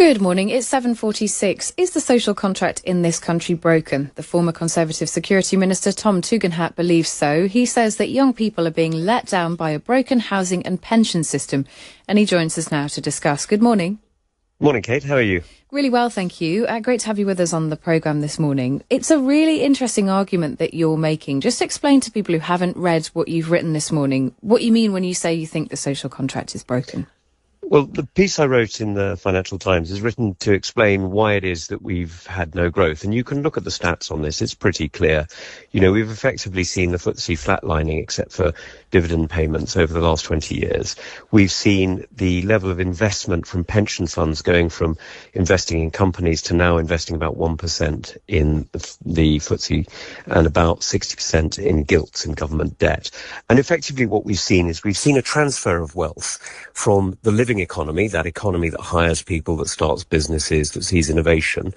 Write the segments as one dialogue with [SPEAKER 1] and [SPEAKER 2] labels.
[SPEAKER 1] Good morning. It's 7:46. Is the social contract in this country broken? The former Conservative Security Minister Tom Tugendhat believes so. He says that young people are being let down by a broken housing and pension system. And he joins us now to discuss. Good morning.
[SPEAKER 2] Morning, Kate. How are you?
[SPEAKER 1] Really well, thank you. Great to have you with us on the programme this morning. It's a really interesting argument that you're making. Just explain to people who haven't read what you've written this morning what you mean when you say you think the social contract is broken.
[SPEAKER 2] Well, the piece I wrote in the Financial Times is written to explain why it is that we've had no growth. And you can look at the stats on this. It's pretty clear. You know, we've effectively seen the FTSE flatlining except for dividend payments over the last 20 years. We've seen the level of investment from pension funds going from investing in companies to now investing about 1% in the FTSE and about 60% in gilts and government debt. And effectively what we've seen is we've seen a transfer of wealth from the living economy, that economy that hires people, that starts businesses, that sees innovation,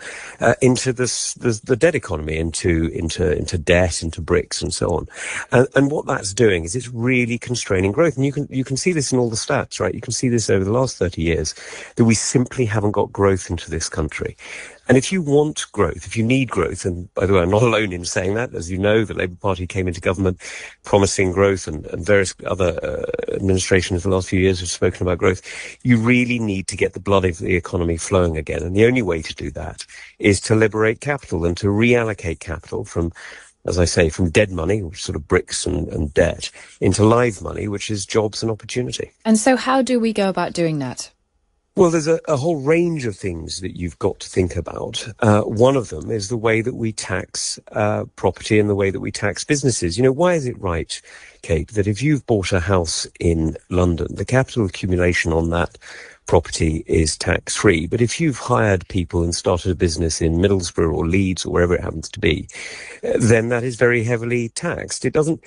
[SPEAKER 2] into the debt economy, into debt, into bricks, and so on. And what that's doing is it's really constraining growth. And you can see this in all the stats, right? You can see this over the last 30 years that we simply haven't got growth into this country. And if you want growth, if you need growth, and by the way, I'm not alone in saying that. As you know, the Labour Party came into government promising growth, and various other administrations the last few years have spoken about growth. You really need to get the blood of the economy flowing again. And the only way to do that is to liberate capital and to reallocate capital from, as I say, from dead money, which is sort of bricks and debt, into live money, which is jobs and opportunity.
[SPEAKER 1] And so how do we go about doing that?
[SPEAKER 2] Well, there's a whole range of things that you've got to think about. One of them is the way that we tax property and the way that we tax businesses. You know, why is it right, Kate, that if you've bought a house in London, the capital accumulation on that property is tax-free, but if you've hired people and started a business in Middlesbrough or Leeds or wherever it happens to be, then that is very heavily taxed. It doesn't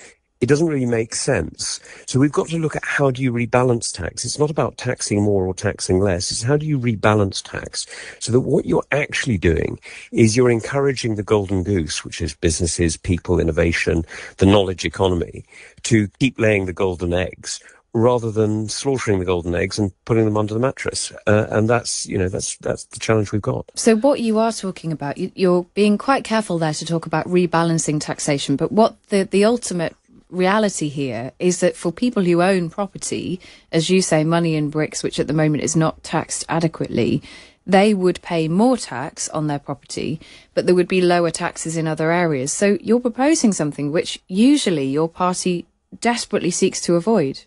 [SPEAKER 2] really make sense. So we've got to look at how do you rebalance tax. It's not about taxing more or taxing less. It's how do you rebalance tax so that what you're actually doing is you're encouraging the golden goose, which is businesses, people, innovation, the knowledge economy, to keep laying the golden eggs rather than slaughtering the golden eggs and putting them under the mattress. And that's the challenge we've got.
[SPEAKER 1] So what you are talking about, you're being quite careful there to talk about rebalancing taxation, but what the ultimate reality here is that for people who own property, as you say, money in bricks, which at the moment is not taxed adequately, they would pay more tax on their property, but there would be lower taxes in other areas. So you're proposing something which usually your party desperately seeks to avoid.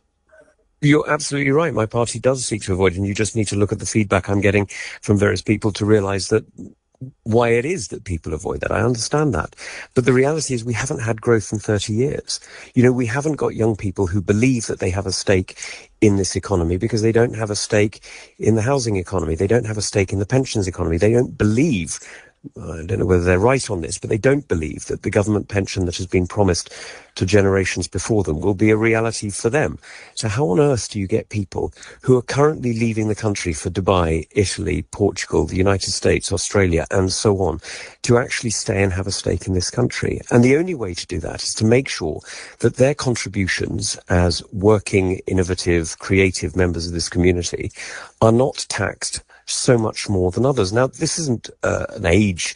[SPEAKER 2] You're absolutely right. My party does seek to avoid, and you just need to look at the feedback I'm getting from various people to realise that why it is that people avoid that. I understand that. But the reality is we haven't had growth in 30 years. You know, we haven't got young people who believe that they have a stake in this economy because they don't have a stake in the housing economy. They don't have a stake in the pensions economy. They don't believe, I don't know whether they're right on this, but they don't believe that the government pension that has been promised to generations before them will be a reality for them. So how on earth do you get people who are currently leaving the country for Dubai, Italy, Portugal, the United States, Australia, and so on, to actually stay and have a stake in this country? And the only way to do that is to make sure that their contributions as working, innovative, creative members of this community are not taxed so much more than others. Now, this isn't an age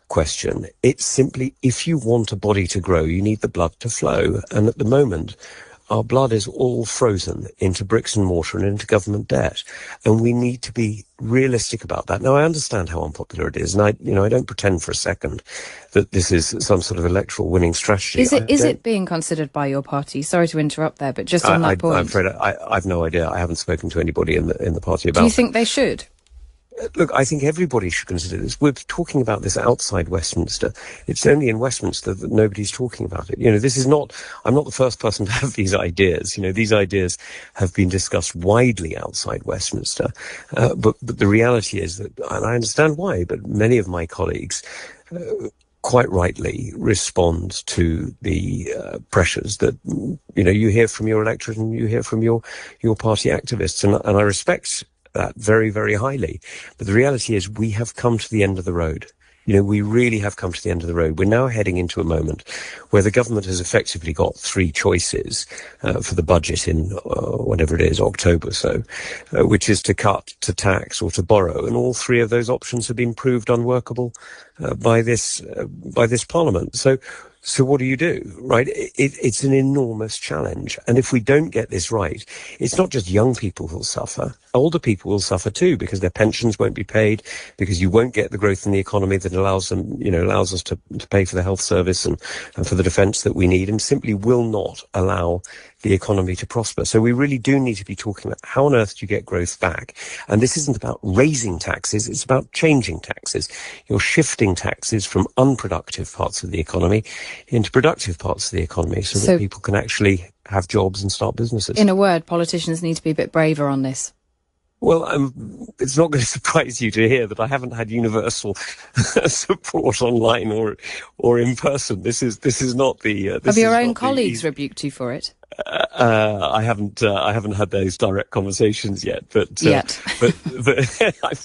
[SPEAKER 2] question. It's simply, if you want a body to grow, you need the blood to flow. And at the moment, our blood is all frozen into bricks and mortar and into government debt. And we need to be realistic about that. Now, I understand how unpopular it is. And I don't pretend for a second that this is some sort of electoral winning strategy.
[SPEAKER 1] Is it being considered by your party? Sorry to interrupt there, but just on that point.
[SPEAKER 2] I'm afraid I've no idea. I haven't spoken to anybody in the party about it.
[SPEAKER 1] Do you think they should?
[SPEAKER 2] Look, I think everybody should consider this. We're talking about this outside Westminster. It's only in Westminster that nobody's talking about it. You know, I'm not the first person to have these ideas. You know, these ideas have been discussed widely outside Westminster. But the reality is that, and I understand why, but many of my colleagues, quite rightly respond to the pressures that, you know, you hear from your electorate and you hear from your party activists. And I respect that very, very highly. But the reality is we have come to the end of the road. We really have come to the end of the road. We're now heading into a moment where the government has effectively got three choices for the budget in whatever it is, October, which is to cut, to tax, or to borrow. And all three of those options have been proved unworkable by this Parliament. So what do you do, right? It's an enormous challenge. And if we don't get this right, it's not just young people who'll suffer. Older people will suffer too, because their pensions won't be paid, because you won't get the growth in the economy that allows us to pay for the health service and for the defence that we need, and simply will not allow the economy to prosper. So we really do need to be talking about how on earth do you get growth back? And this isn't about raising taxes, it's about changing taxes. You're shifting taxes from unproductive parts of the economy into productive parts of the economy so that people can actually have jobs and start businesses.
[SPEAKER 1] In a word, politicians need to be a bit braver on this.
[SPEAKER 2] Well, it's not going to surprise you to hear that I haven't had universal support online or in person. This is not the.
[SPEAKER 1] Have your own colleagues rebuked you for it?
[SPEAKER 2] I haven't had those direct conversations yet, but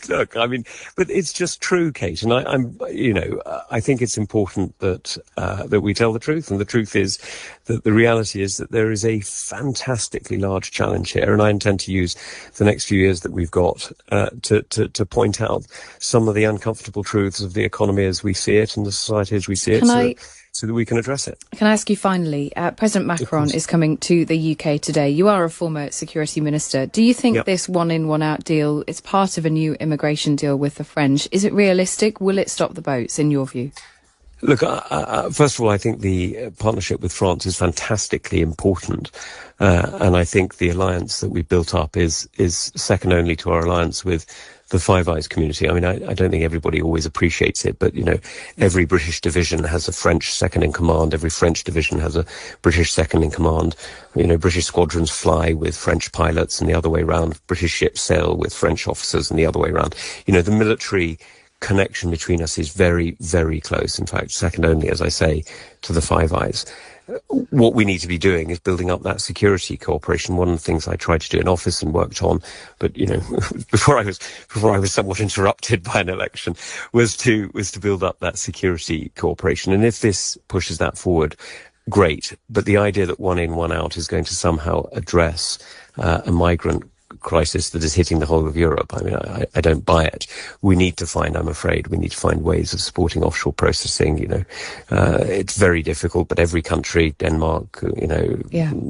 [SPEAKER 2] look, I mean, but it's just true, Kate, and I think it's important that we tell the truth, and the truth is that the reality is that there is a fantastically large challenge here, and I intend to use the next few years that we've got to point out some of the uncomfortable truths of the economy as we see it and the society as we see it. So that we can address it.
[SPEAKER 1] Can I ask you finally, President Macron is coming to the UK today. You are a former security minister. Do you think this one-in, one-out deal is part of a new immigration deal with the French? Is it realistic? Will it stop the boats, in your view?
[SPEAKER 2] Look, first of all, I think the partnership with France is fantastically important. And I think the alliance that we've built up is second only to our alliance with the Five Eyes community. I mean, I don't think everybody always appreciates it, but, every British division has a French second in command. Every French division has a British second in command. British squadrons fly with French pilots and the other way around. British ships sail with French officers and the other way around. The military connection between us is very, very close. In fact, second only, as I say, to the Five Eyes. What we need to be doing is building up that security cooperation. One of the things I tried to do in office and worked on, but before I was somewhat interrupted by an election, was to build up that security cooperation. And if this pushes that forward, great. But the idea that one in, one out is going to somehow address a migrant crisis that is hitting the whole of Europe, I mean, I don't buy it. We need to find ways of supporting offshore processing. It's very difficult, but every country, Denmark,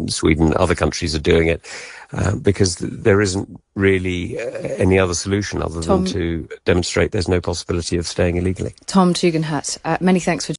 [SPEAKER 2] Sweden, other countries are doing it because there isn't really any other solution other than to demonstrate there's no possibility of staying illegally.
[SPEAKER 1] Tom Tugendhat, many thanks for